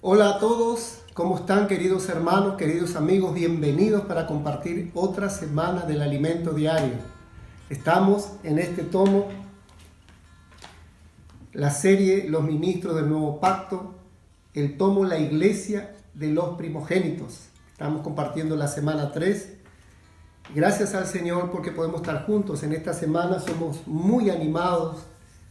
Hola a todos, ¿cómo están queridos hermanos, queridos amigos? Bienvenidos para compartir otra semana del alimento diario. Estamos en este tomo, la serie Los Ministros del Nuevo Pacto, el tomo La Iglesia de los Primogénitos. Estamos compartiendo la semana 3. Gracias al Señor porque podemos estar juntos en esta semana. Somos muy animados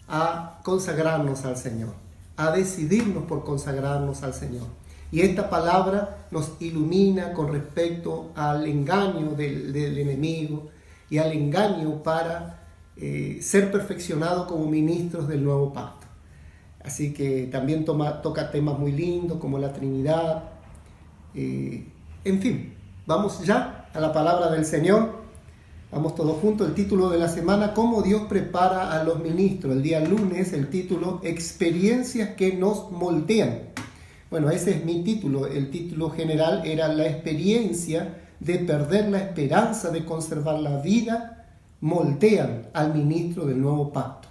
a consagrarnos al Señor, a decidirnos por consagrarnos al Señor. Y esta palabra nos ilumina con respecto al engaño del enemigo y al engaño para ser perfeccionado como ministros del nuevo pacto. Así que también toca temas muy lindos como la Trinidad. En fin, vamos ya a la palabra del Señor. Vamos todos juntos. El título de la semana: ¿Cómo Dios prepara a los ministros? El día lunes, el título: Experiencias que nos moldean. Bueno, ese es mi título. El título general era la experiencia de perder la esperanza de conservar la vida, moldean al ministro del nuevo pacto.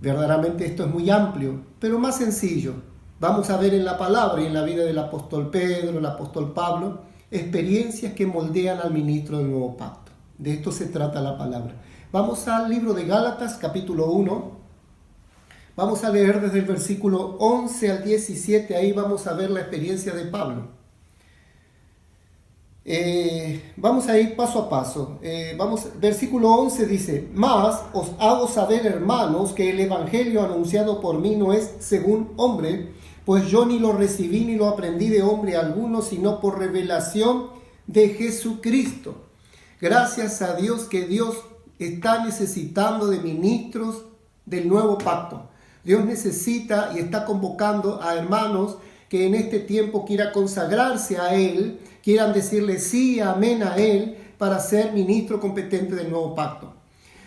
Verdaderamente esto es muy amplio, pero más sencillo. Vamos a ver en la palabra y en la vida del apóstol Pedro, el apóstol Pablo, experiencias que moldean al ministro del nuevo pacto. De esto se trata la palabra. Vamos al libro de Gálatas, capítulo 1. Vamos a leer desde el versículo 11 al 17. Ahí vamos a ver la experiencia de Pablo. Vamos a ir paso a paso. Versículo 11 dice: Mas os hago saber, hermanos, que el evangelio anunciado por mí no es según hombre, pues yo ni lo recibí ni lo aprendí de hombre alguno, sino por revelación de Jesucristo. Gracias a Dios que Dios está necesitando de ministros del nuevo pacto. Dios necesita y está convocando a hermanos que en este tiempo quieran consagrarse a Él, quieran decirle sí, amén a Él, para ser ministro competente del nuevo pacto.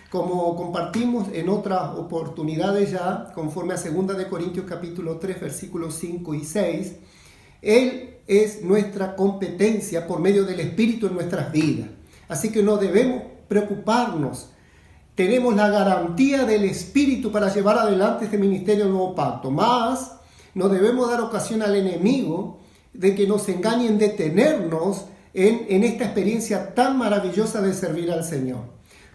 Como compartimos en otras oportunidades ya, conforme a 2 Corintios capítulo 3, versículos 5 y 6, Él es nuestra competencia por medio del Espíritu en nuestras vidas. Así que no debemos preocuparnos. Tenemos la garantía del Espíritu para llevar adelante este ministerio del nuevo pacto. Más, no debemos dar ocasión al enemigo de que nos engañe en detenernos en esta experiencia tan maravillosa de servir al Señor.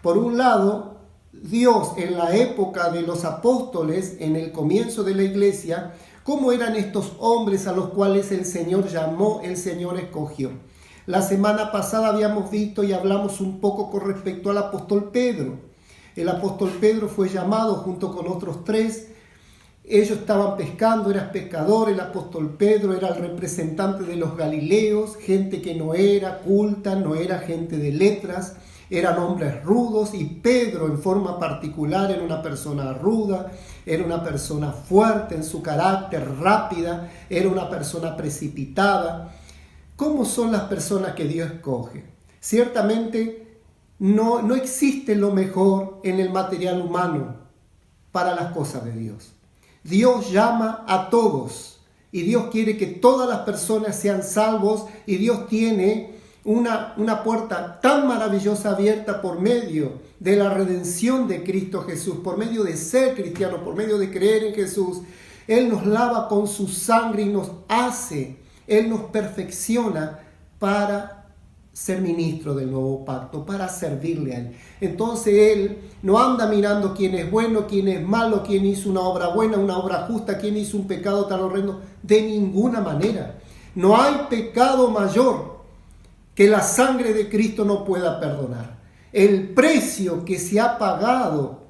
Por un lado, Dios en la época de los apóstoles, en el comienzo de la iglesia, ¿cómo eran estos hombres a los cuales el Señor llamó, el Señor escogió? La semana pasada habíamos visto y hablamos un poco con respecto al apóstol Pedro. El apóstol Pedro fue llamado junto con otros 3. Ellos estaban pescando, eran pescadores. El apóstol Pedro era el representante de los galileos, gente que no era culta, no era gente de letras, eran hombres rudos, y Pedro en forma particular era una persona ruda, era una persona fuerte en su carácter, rápida, era una persona precipitada. ¿Cómo son las personas que Dios escoge? Ciertamente no existe lo mejor en el material humano para las cosas de Dios. Dios llama a todos y Dios quiere que todas las personas sean salvos, y Dios tiene una puerta tan maravillosa abierta por medio de la redención de Cristo Jesús, por medio de ser cristiano, por medio de creer en Jesús. Él nos lava con su sangre y nos hace, Él nos perfecciona para ser ministro del nuevo pacto, para servirle a Él. Entonces Él no anda mirando quién es bueno, quién es malo, quién hizo una obra buena, una obra justa, quién hizo un pecado tan horrendo. De ninguna manera. No hay pecado mayor que la sangre de Cristo no pueda perdonar. El precio que se ha pagado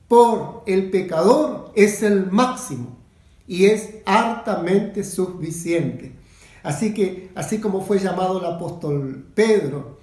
por el pecador es el máximo y es hartamente suficiente. Así que, así como fue llamado el apóstol Pedro,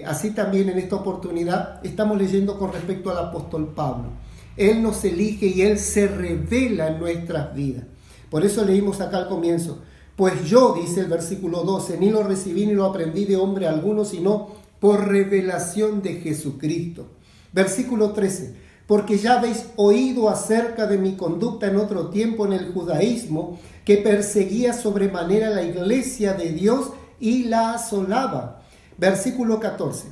así también en esta oportunidad estamos leyendo con respecto al apóstol Pablo. Él nos elige y Él se revela en nuestras vidas. Por eso leímos acá al comienzo: pues yo, dice el versículo 12, ni lo recibí ni lo aprendí de hombre alguno, sino por revelación de Jesucristo. Versículo 13. Porque ya habéis oído acerca de mi conducta en otro tiempo en el judaísmo, que perseguía sobremanera la iglesia de Dios y la asolaba. Versículo 14.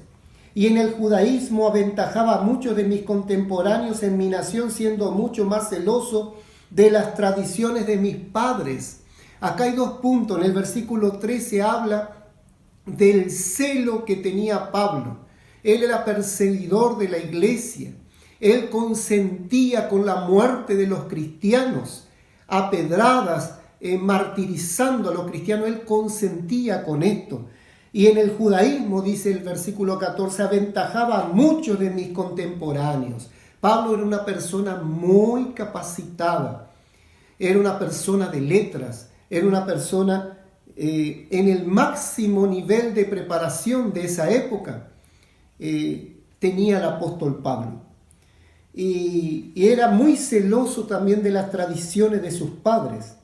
Y en el judaísmo aventajaba a muchos de mis contemporáneos en mi nación, siendo mucho más celoso de las tradiciones de mis padres. Acá hay dos puntos. En el versículo 13 habla del celo que tenía Pablo. Él era perseguidor de la iglesia. Él consentía con la muerte de los cristianos, a pedradas, martirizando a los cristianos. Él consentía con esto. Y en el judaísmo, dice el versículo 14, aventajaba a muchos de mis contemporáneos. Pablo era una persona muy capacitada, era una persona de letras, era una persona en el máximo nivel de preparación de esa época. Tenía el apóstol Pablo. Y era muy celoso también de las tradiciones de sus padres.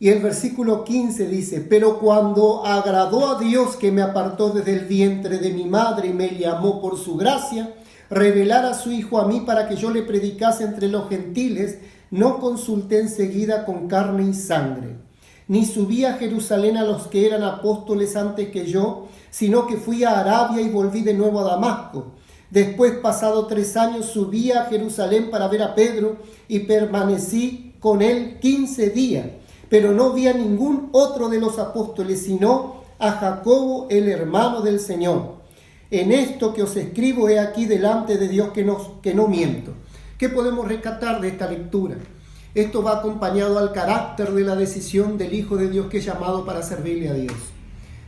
Y el versículo 15 dice, pero cuando agradó a Dios que me apartó desde el vientre de mi madre y me llamó por su gracia, revelar a su Hijo a mí para que yo le predicase entre los gentiles, no consulté enseguida con carne y sangre, ni subí a Jerusalén a los que eran apóstoles antes que yo, sino que fui a Arabia y volví de nuevo a Damasco. Después, pasado 3 años, subí a Jerusalén para ver a Pedro y permanecí con él 15 días. Pero no vi a ningún otro de los apóstoles, sino a Jacobo, el hermano del Señor. En esto que os escribo he aquí delante de Dios que no miento. ¿Qué podemos rescatar de esta lectura? Esto va acompañado al carácter de la decisión del Hijo de Dios que es llamado para servirle a Dios.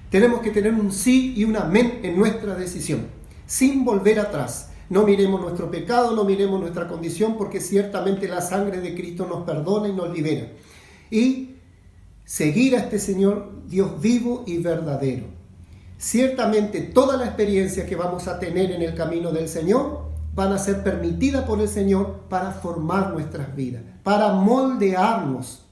Tenemos que tener un sí y un amén en nuestra decisión, sin volver atrás. No miremos nuestro pecado, no miremos nuestra condición, porque ciertamente la sangre de Cristo nos perdona y nos libera. Y seguir a este Señor, Dios vivo y verdadero. Ciertamente toda la experiencia que vamos a tener en el camino del Señor van a ser permitidas por el Señor para formar nuestras vidas, para moldearnos.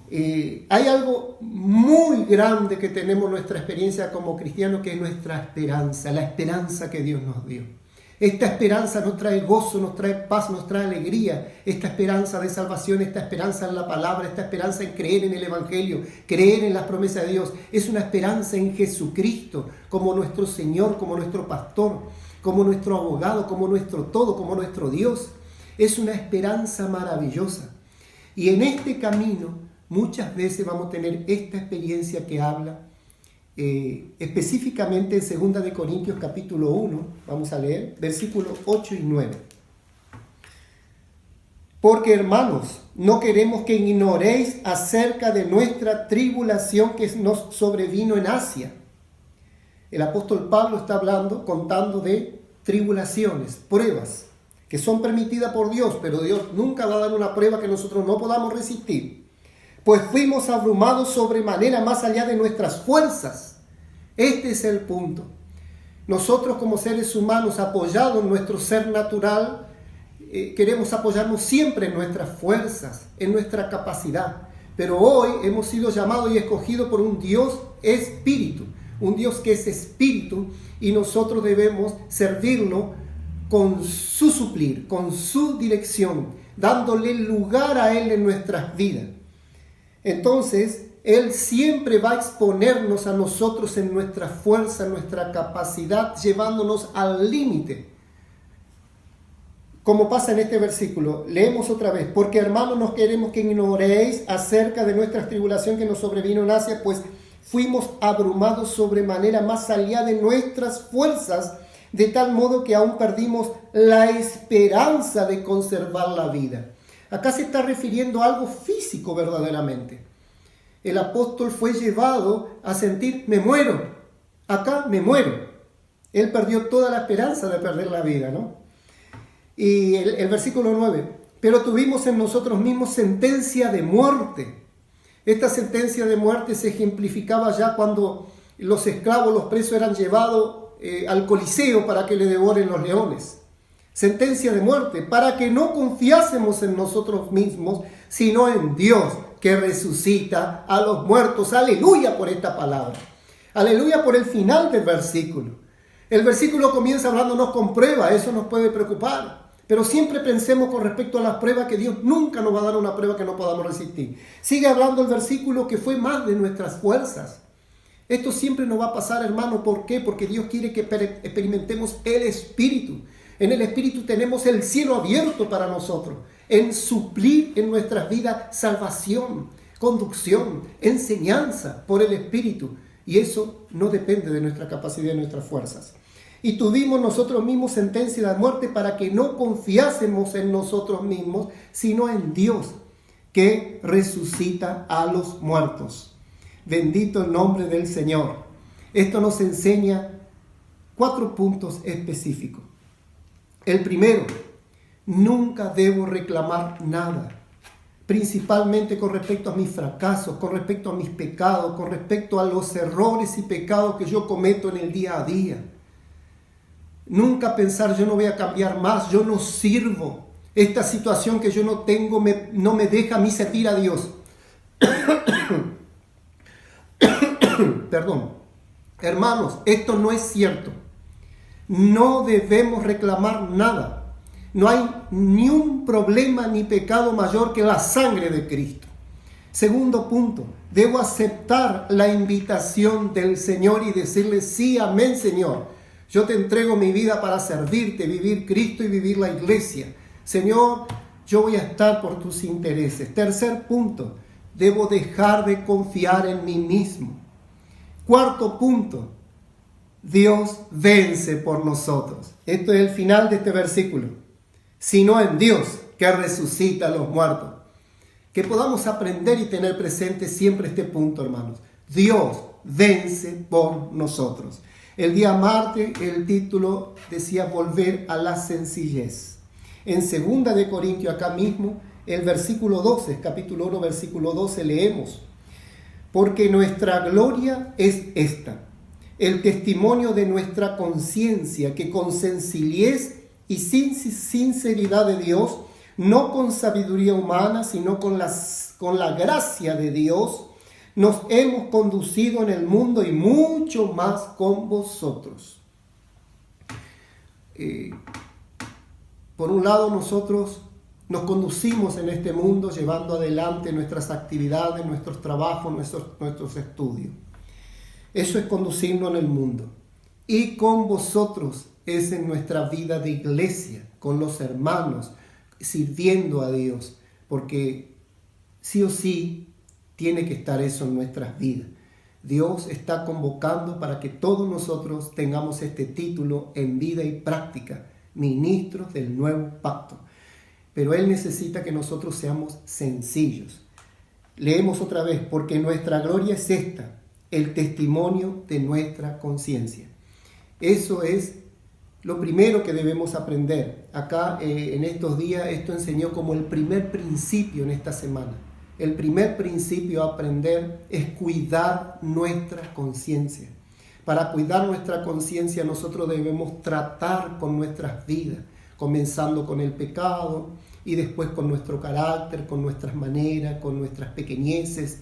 Hay algo muy grande que tenemos en nuestra experiencia como cristianos, que es nuestra esperanza, la esperanza que Dios nos dio. Esta esperanza nos trae gozo, nos trae paz, nos trae alegría. Esta esperanza de salvación, esta esperanza en la palabra, esta esperanza en creer en el Evangelio, creer en las promesas de Dios. Es una esperanza en Jesucristo como nuestro Señor, como nuestro pastor, como nuestro abogado, como nuestro todo, como nuestro Dios. Es una esperanza maravillosa. Y en este camino muchas veces vamos a tener esta experiencia que habla específicamente en 2 de Corintios capítulo 1, vamos a leer, versículos 8 y 9. Porque, hermanos, no queremos que ignoréis acerca de nuestra tribulación que nos sobrevino en Asia. El apóstol Pablo está contando de tribulaciones, pruebas, que son permitidas por Dios, pero Dios nunca va a dar una prueba que nosotros no podamos resistir. Pues fuimos abrumados sobremanera más allá de nuestras fuerzas. Este es el punto. Nosotros como seres humanos, apoyados en nuestro ser natural, queremos apoyarnos siempre en nuestras fuerzas, en nuestra capacidad. Pero hoy hemos sido llamados y escogidos por un Dios espíritu, un Dios que es espíritu, y nosotros debemos servirlo con su suplir, con su dirección, dándole lugar a Él en nuestras vidas. Entonces, Él siempre va a exponernos a nosotros en nuestra fuerza, en nuestra capacidad, llevándonos al límite. Como pasa en este versículo, leemos otra vez. Porque, hermanos, no queremos que ignoréis acerca de nuestra tribulación que nos sobrevino en Asia, pues fuimos abrumados sobremanera más allá de nuestras fuerzas, de tal modo que aún perdimos la esperanza de conservar la vida. Acá se está refiriendo a algo físico verdaderamente. El apóstol fue llevado a sentir, me muero, acá me muero. Él perdió toda la esperanza de perder la vida, ¿no? Y el versículo 9, pero tuvimos en nosotros mismos sentencia de muerte. Esta sentencia de muerte se ejemplificaba ya cuando los esclavos, los presos eran llevados al Coliseo para que le devoren los leones. Sentencia de muerte, para que no confiásemos en nosotros mismos, sino en Dios, que resucita a los muertos. Aleluya por esta palabra. Aleluya por el final del versículo. El versículo comienza hablándonos con prueba, eso nos puede preocupar. Pero siempre pensemos con respecto a las pruebas que Dios nunca nos va a dar una prueba que no podamos resistir. Sigue hablando el versículo que fue más de nuestras fuerzas. Esto siempre nos va a pasar, hermano. ¿Por qué? Porque Dios quiere que experimentemos el Espíritu. En el Espíritu tenemos el cielo abierto para nosotros, en suplir en nuestras vidas salvación, conducción, enseñanza por el Espíritu. Y eso no depende de nuestra capacidad y de nuestras fuerzas. Y tuvimos nosotros mismos sentencia de muerte para que no confiásemos en nosotros mismos, sino en Dios, que resucita a los muertos. Bendito el nombre del Señor. Esto nos enseña 4 puntos específicos. El primero, nunca debo reclamar nada, principalmente con respecto a mis fracasos, con respecto a mis pecados, con respecto a los errores y pecados que yo cometo en el día a día. Nunca pensar, yo no voy a cambiar más, yo no sirvo. Esta situación que yo no tengo no me deja a mí servir a Dios. Perdón. Hermanos, esto no es cierto. No debemos reclamar nada. No hay ni un problema ni pecado mayor que la sangre de Cristo. Segundo punto, debo aceptar la invitación del Señor y decirle, sí, amén, Señor. Yo te entrego mi vida para servirte, vivir Cristo y vivir la iglesia. Señor, yo voy a estar por tus intereses. Tercer punto, debo dejar de confiar en mí mismo. Cuarto punto, Dios vence por nosotros. Esto es el final de este versículo. Sino en Dios, que resucita a los muertos. Que podamos aprender y tener presente siempre este punto, hermanos. Dios vence por nosotros. El día martes el título decía volver a la sencillez. En 2 de Corintios, acá mismo, el versículo 12, capítulo 1, versículo 12, leemos. Porque nuestra gloria es esta, el testimonio de nuestra conciencia, que con sencillez y sin sinceridad de Dios, no con sabiduría humana, sino con la gracia de Dios, nos hemos conducido en el mundo y mucho más con vosotros. Por un lado, nosotros nos conducimos en este mundo llevando adelante nuestras actividades, nuestros trabajos, nuestros estudios. Eso es conducirnos en el mundo. Y con vosotros es en nuestra vida de iglesia, con los hermanos, sirviendo a Dios, porque sí o sí tiene que estar eso en nuestras vidas. Dios está convocando para que todos nosotros tengamos este título en vida y práctica, ministros del nuevo pacto. Pero Él necesita que nosotros seamos sencillos. Leemos otra vez, porque nuestra gloria es esta, el testimonio de nuestra conciencia. Eso es lo primero que debemos aprender. Acá en estos días esto enseñó como el primer principio en esta semana. El primer principio a aprender es cuidar nuestra conciencia. Para cuidar nuestra conciencia nosotros debemos tratar con nuestras vidas, comenzando con el pecado y después con nuestro carácter, con nuestras maneras, con nuestras pequeñeces.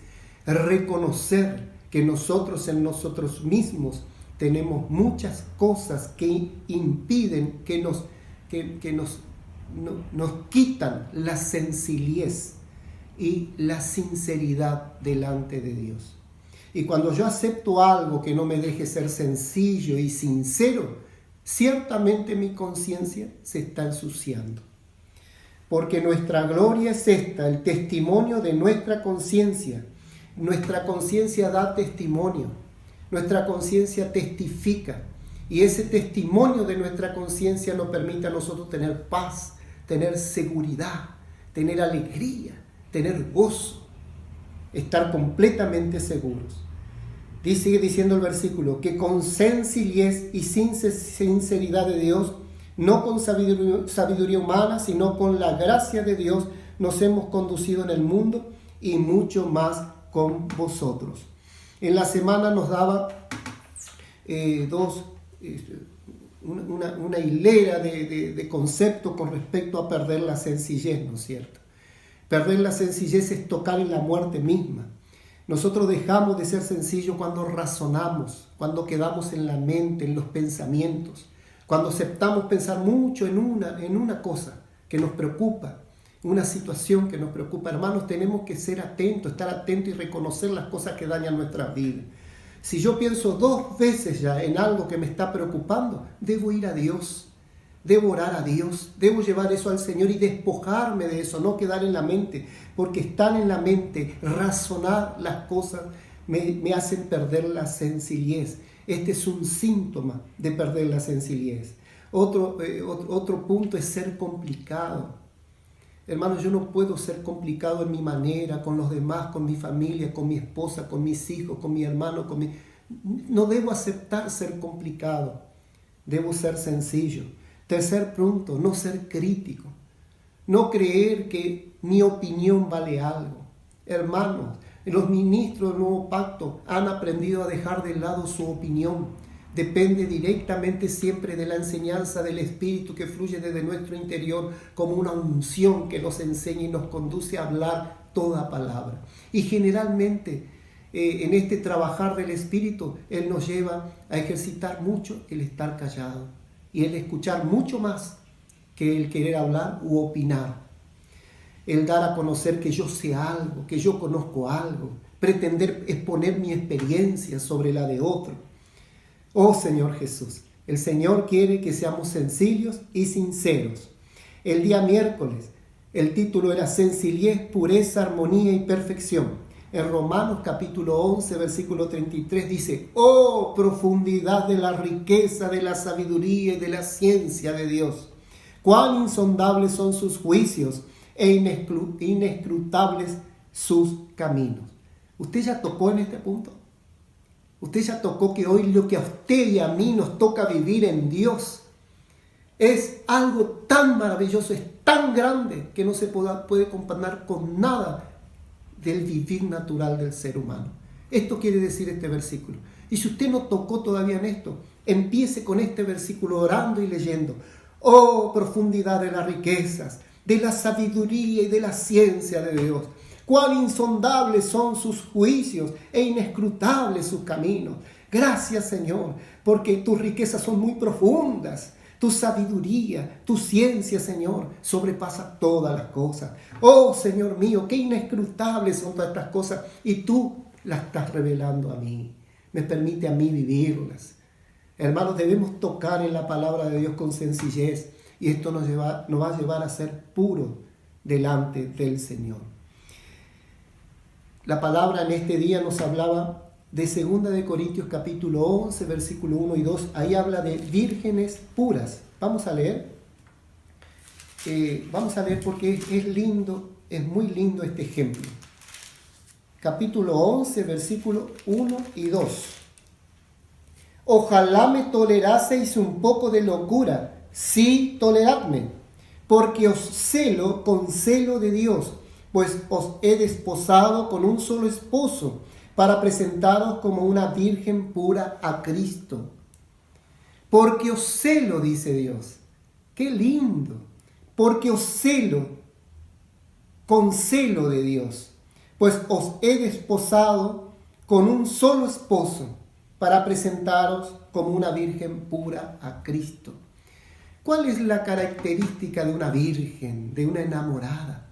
Reconocer que nosotros en nosotros mismos tenemos muchas cosas que impiden, que nos quitan la sencillez y la sinceridad delante de Dios. Y cuando yo acepto algo que no me deje ser sencillo y sincero, ciertamente mi conciencia se está ensuciando. Porque nuestra gloria es esta, el testimonio de nuestra conciencia. Nuestra conciencia da testimonio, nuestra conciencia testifica. Y ese testimonio de nuestra conciencia nos permite a nosotros tener paz, tener seguridad, tener alegría, tener gozo, estar completamente seguros. Sigue diciendo el versículo, que con sencillez y sin sinceridad de Dios, no con sabiduría humana, sino con la gracia de Dios, nos hemos conducido en el mundo y mucho más con vosotros. En la semana nos daba una hilera de conceptos con respecto a perder la sencillez, ¿no es cierto? Perder la sencillez es tocar en la muerte misma. Nosotros dejamos de ser sencillos cuando razonamos, cuando quedamos en la mente, en los pensamientos, cuando aceptamos pensar mucho en una cosa que nos preocupa, una situación que nos preocupa. Hermanos, tenemos que ser atentos, estar atentos y reconocer las cosas que dañan nuestras vidas. Si yo pienso 2 veces ya en algo que me está preocupando, debo ir a Dios. debo orar a Dios, debo llevar eso al Señor y despojarme de eso, no quedar en la mente, porque están en la mente, razonar las cosas me hacen perder la sencillez. Este es un síntoma de perder la sencillez. Otro punto es ser complicado. Hermanos, yo no puedo ser complicado en mi manera, con los demás, con mi familia, con mi esposa, con mis hijos, con mi hermano, No debo aceptar ser complicado, debo ser sencillo. Tercer punto, no ser crítico. No creer que mi opinión vale algo. Hermanos, los ministros del Nuevo Pacto han aprendido a dejar de lado su opinión. Depende directamente siempre de la enseñanza del Espíritu que fluye desde nuestro interior como una unción que nos enseña y nos conduce a hablar toda palabra. Y generalmente en este trabajar del Espíritu, Él nos lleva a ejercitar mucho el estar callado y el escuchar mucho más que el querer hablar u opinar. El dar a conocer que yo sé algo, que yo conozco algo, pretender exponer mi experiencia sobre la de otro. Oh Señor Jesús, el Señor quiere que seamos sencillos y sinceros. El día miércoles, el título era Sencillez, Pureza, Armonía y Perfección. En Romanos capítulo 11, versículo 33 dice, oh profundidad de la riqueza, de la sabiduría y de la ciencia de Dios. Cuán insondables son sus juicios e inescrutables sus caminos. ¿Usted ya tocó en este punto? Usted ya tocó que hoy lo que a usted y a mí nos toca vivir en Dios es algo tan maravilloso, es tan grande que no se puede comparar con nada del vivir natural del ser humano. Esto quiere decir este versículo. Y si usted no tocó todavía en esto, empiece con este versículo orando y leyendo. Oh, profundidad de las riquezas, de la sabiduría y de la ciencia de Dios. Cuán insondables son sus juicios e inescrutables sus caminos. Gracias, Señor, porque tus riquezas son muy profundas. Tu sabiduría, tu ciencia, Señor, sobrepasa todas las cosas. Oh, Señor mío, qué inescrutables son todas estas cosas y tú las estás revelando a mí. Me permite a mí vivirlas. Hermanos, debemos tocar en la palabra de Dios con sencillez y esto nos va a llevar a ser puros delante del Señor. La palabra en este día nos hablaba de 2 de Corintios capítulo 11, versículo 1 y 2. Ahí habla de vírgenes puras. Vamos a leer. Vamos a leer porque es lindo, es muy lindo este ejemplo. Capítulo 11, versículo 1 y 2. Ojalá me toleraseis un poco de locura. Sí, toleradme, porque os celo con celo de Dios, pues os he desposado con un solo esposo, para presentaros como una virgen pura a Cristo. Porque os celo, dice Dios. ¡Qué lindo! Porque os celo, con celo de Dios, pues os he desposado con un solo esposo, para presentaros como una virgen pura a Cristo. ¿Cuál es la característica de una virgen, de una enamorada?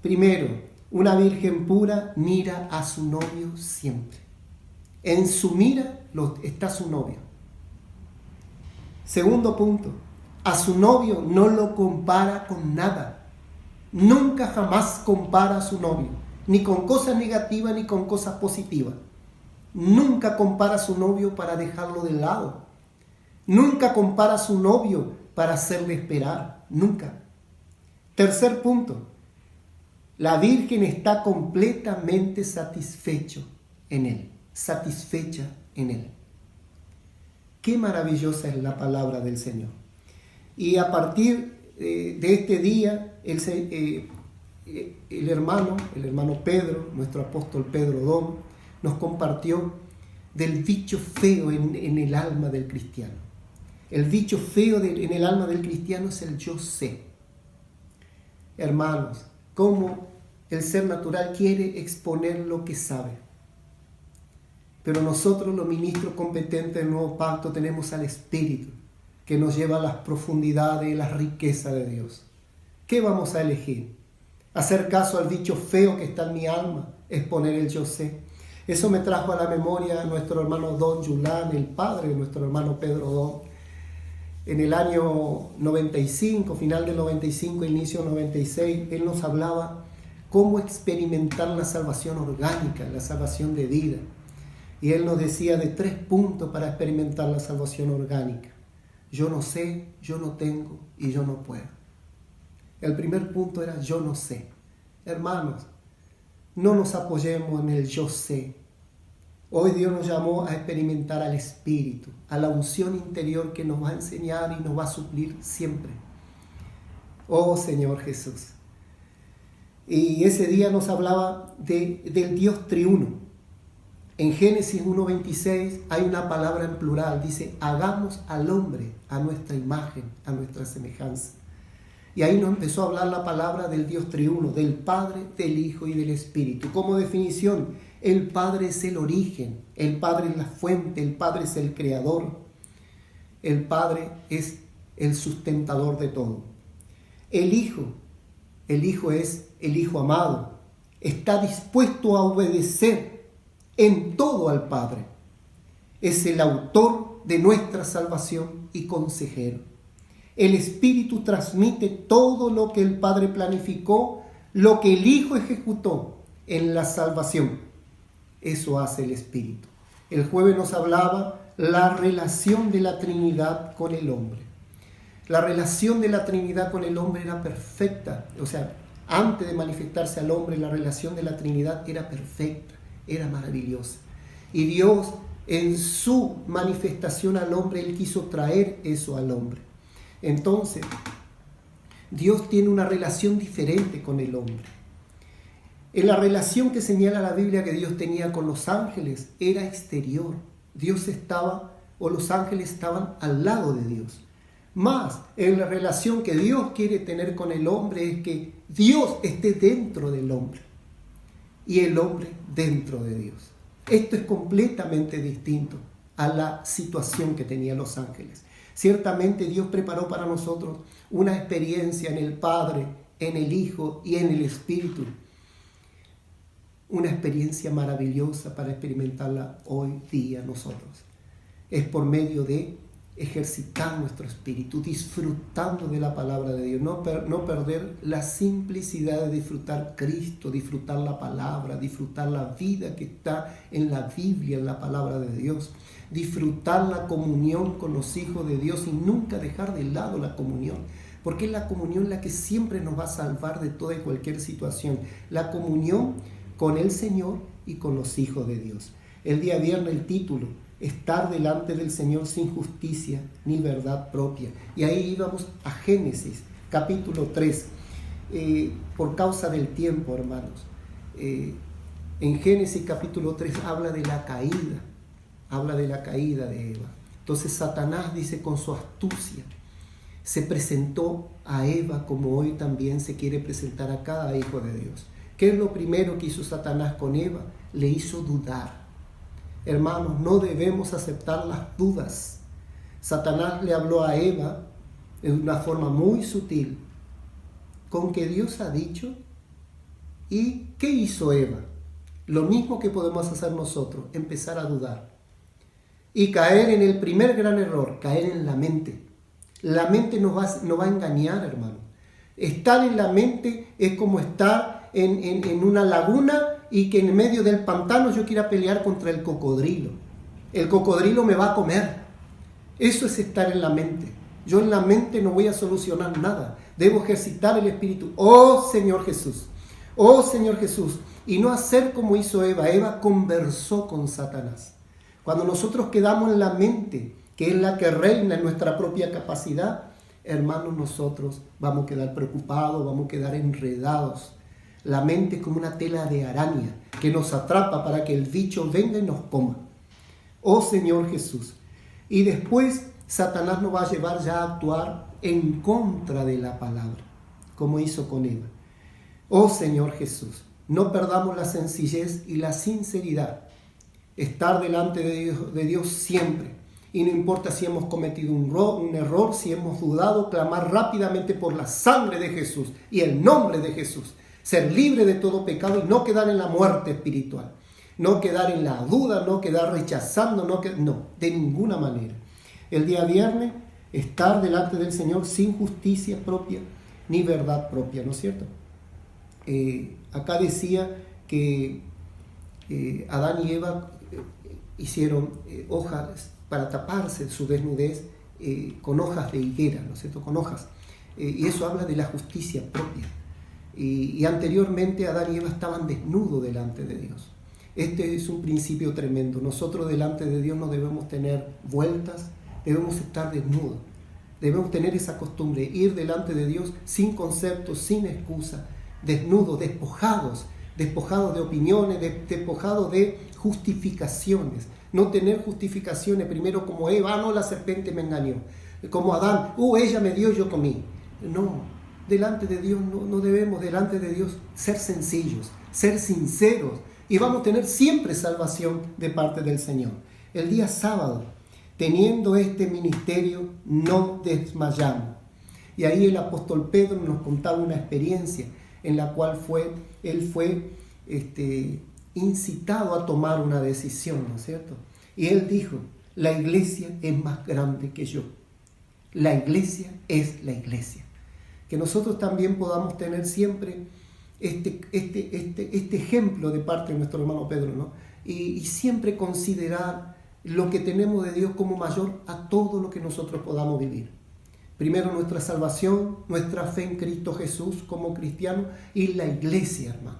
Primero, una virgen pura mira a su novio siempre. En su mira está su novio. Segundo punto, a su novio no lo compara con nada. Nunca jamás compara a su novio, ni con cosas negativas ni con cosas positivas. Nunca compara a su novio para dejarlo de lado. Nunca compara a su novio para hacerle esperar. Nunca. Tercer punto. La Virgen está completamente satisfecha en Él. Qué maravillosa es la palabra del Señor. Y a partir de este día, el hermano Pedro, nuestro apóstol Pedro Dom, nos compartió del bicho feo en el alma del cristiano. El bicho feo en el alma del cristiano es el yo sé. Hermanos, cómo el ser natural quiere exponer lo que sabe. Pero nosotros, los ministros competentes del Nuevo Pacto, tenemos al Espíritu que nos lleva a las profundidades y las riquezas de Dios. ¿Qué vamos a elegir? ¿Hacer caso al bicho feo que está en mi alma? Exponer el yo sé. Eso me trajo a la memoria a nuestro hermano Don Yulán, el padre de nuestro hermano Pedro Don, En el año 95, final del 95, inicio del 96, él nos hablaba cómo experimentar la salvación orgánica, la salvación de vida. Y él nos decía de 3 puntos para experimentar la salvación orgánica. Yo no sé, yo no tengo y yo no puedo. El primer punto era yo no sé. Hermanos, no nos apoyemos en el yo sé. Hoy Dios nos llamó a experimentar al Espíritu, a la unción interior que nos va a enseñar y nos va a suplir siempre. Oh Señor Jesús. Y ese día nos hablaba del Dios triuno. En Génesis 1:26 hay una palabra en plural, dice, hagamos al hombre a nuestra imagen, a nuestra semejanza. Y ahí nos empezó a hablar la palabra del Dios triuno, del Padre, del Hijo y del Espíritu. Como definición, el Padre es el origen, el Padre es la fuente, el Padre es el creador, el Padre es el sustentador de todo. El Hijo es el Hijo amado, está dispuesto a obedecer en todo al Padre. Es el autor de nuestra salvación y consejero. El Espíritu transmite todo lo que el Padre planificó, lo que el Hijo ejecutó en la salvación. Eso hace el Espíritu. El jueves nos hablaba la relación de la Trinidad con el hombre. La relación de la Trinidad con el hombre era perfecta. O sea, antes de manifestarse al hombre, la relación de la Trinidad era perfecta, era maravillosa. Y Dios, en su manifestación al hombre, Él quiso traer eso al hombre. Entonces, Dios tiene una relación diferente con el hombre. En la relación que señala la Biblia que Dios tenía con los ángeles era exterior. Dios estaba, o los ángeles estaban al lado de Dios. Más, en la relación que Dios quiere tener con el hombre es que Dios esté dentro del hombre y el hombre dentro de Dios. Esto es completamente distinto a la situación que tenían los ángeles. Ciertamente Dios preparó para nosotros una experiencia en el Padre, en el Hijo y en el Espíritu. Una experiencia maravillosa para experimentarla hoy día nosotros. Es por medio de ejercitar nuestro espíritu, disfrutando de la palabra de Dios, no perder la simplicidad de disfrutar Cristo, disfrutar la palabra, disfrutar la vida que está en la Biblia, en la palabra de Dios, disfrutar la comunión con los hijos de Dios y nunca dejar de lado la comunión, porque es la comunión la que siempre nos va a salvar de toda y cualquier situación, la comunión con el Señor y con los hijos de Dios. El día viernes el título, estar delante del Señor sin justicia ni verdad propia. Y ahí íbamos a Génesis, capítulo 3. Por causa del tiempo, hermanos. En Génesis, capítulo 3, habla de la caída. Habla de la caída de Eva. Entonces Satanás dice con su astucia, se presentó a Eva como hoy también se quiere presentar a cada hijo de Dios. ¿Qué es lo primero que hizo Satanás con Eva? Le hizo dudar. Hermanos, no debemos aceptar las dudas. Satanás le habló a Eva de una forma muy sutil, con que Dios ha dicho. ¿Y qué hizo Eva? Lo mismo que podemos hacer nosotros, empezar a dudar. Y caer en el primer gran error, caer en la mente. La mente nos va a engañar, hermano. Estar en la mente es como estar en una laguna y que en medio del pantano yo quiera pelear contra el cocodrilo. El cocodrilo me va a comer. Eso es estar en la mente. Yo en la mente no voy a solucionar nada. Debo ejercitar el espíritu. Oh Señor Jesús. Oh Señor Jesús. Y no hacer como hizo Eva. Eva conversó con Satanás. Cuando nosotros quedamos en la mente, que es la que reina en nuestra propia capacidad, hermanos, nosotros vamos a quedar preocupados, vamos a quedar enredados. La mente es como una tela de araña que nos atrapa para que el bicho venga y nos coma. Oh Señor Jesús. Y después Satanás nos va a llevar ya a actuar en contra de la palabra, como hizo con Eva. Oh Señor Jesús, no perdamos la sencillez y la sinceridad. Estar delante de Dios siempre. Y no importa si hemos cometido un error, si hemos dudado, clamar rápidamente por la sangre de Jesús y el nombre de Jesús. Ser libre de todo pecado y no quedar en la muerte espiritual. No quedar en la duda, no quedar rechazando, no, de ninguna manera. El día viernes estar delante del Señor sin justicia propia ni verdad propia, ¿no es cierto? Acá decía que Adán y Eva hicieron hojas para taparse su desnudez con hojas de higuera, ¿no es cierto? Con hojas. Y eso habla de la justicia propia. Y anteriormente Adán y Eva estaban desnudos delante de Dios. Este es un principio tremendo. Nosotros delante de Dios no debemos tener vueltas, debemos estar desnudos. Debemos tener esa costumbre, ir delante de Dios sin conceptos, sin excusa, desnudos, despojados de opiniones, despojados de justificaciones. No tener justificaciones, primero como Eva, no, la serpiente me engañó. Como Adán, ella me dio, yo comí. No, delante de Dios no debemos, delante de Dios, ser sencillos, ser sinceros, y vamos a tener siempre salvación de parte del Señor. El día sábado, teniendo este ministerio, no desmayamos. Y ahí el apóstol Pedro nos contaba una experiencia en la cual él fue incitado a tomar una decisión, ¿no es cierto? Y él dijo, la iglesia es más grande que yo. La iglesia es la iglesia. Que nosotros también podamos tener siempre este ejemplo de parte de nuestro hermano Pedro, ¿no? Y siempre considerar lo que tenemos de Dios como mayor a todo lo que nosotros podamos vivir. Primero nuestra salvación, nuestra fe en Cristo Jesús como cristiano y la iglesia, hermano.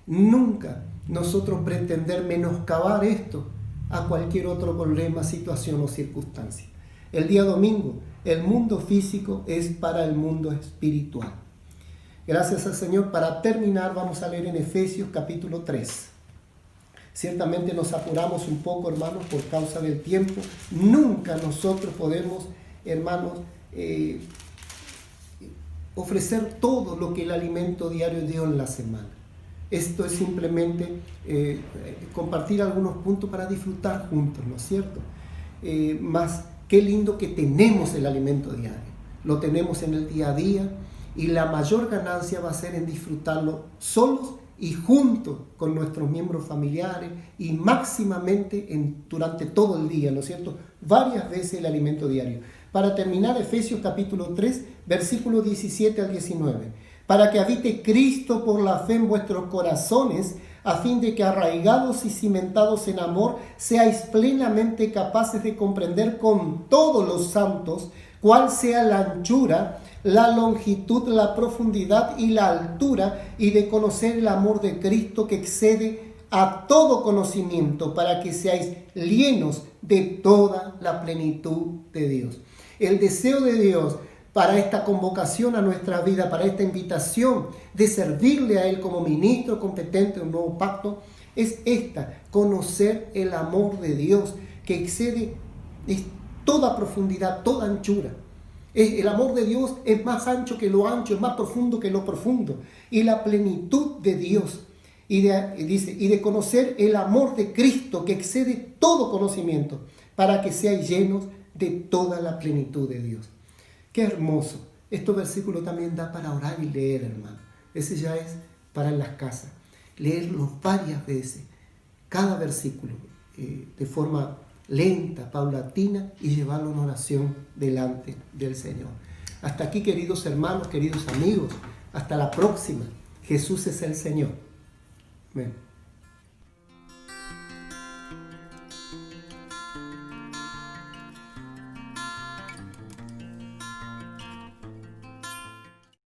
Nunca nosotros pretender menoscabar esto a cualquier otro problema, situación o circunstancia. El día domingo, el mundo físico es para el mundo espiritual. Gracias al Señor. Para terminar, vamos a leer en Efesios capítulo 3. Ciertamente nos apuramos un poco, hermanos, por causa del tiempo. Nunca nosotros podemos, hermanos, ofrecer todo lo que el alimento diario dio en la semana. Esto es simplemente compartir algunos puntos para disfrutar juntos, ¿no es cierto? Más qué lindo que tenemos el alimento diario. Lo tenemos en el día a día y la mayor ganancia va a ser en disfrutarlo solos y junto con nuestros miembros familiares y máximamente durante todo el día, ¿no es cierto? Varias veces el alimento diario. Para terminar, Efesios capítulo 3, versículos 17 al 19. Para que habite Cristo por la fe en vuestros corazones, a fin de que arraigados y cimentados en amor, seáis plenamente capaces de comprender con todos los santos cuál sea la anchura, la longitud, la profundidad y la altura, y de conocer el amor de Cristo que excede a todo conocimiento, para que seáis llenos de toda la plenitud de Dios. El deseo de Dios para esta convocación a nuestra vida, para esta invitación de servirle a Él como ministro competente de un nuevo pacto, es conocer el amor de Dios que excede toda profundidad, toda anchura. El amor de Dios es más ancho que lo ancho, es más profundo que lo profundo. Y la plenitud de Dios, y de conocer el amor de Cristo que excede todo conocimiento, para que seáis llenos de toda la plenitud de Dios. Qué hermoso. Estos versículos también da para orar y leer, hermano. Ese ya es para en las casas. Leerlos varias veces, cada versículo, de forma lenta, paulatina, y llevarlo en oración delante del Señor. Hasta aquí, queridos hermanos, queridos amigos. Hasta la próxima. Jesús es el Señor. Amén.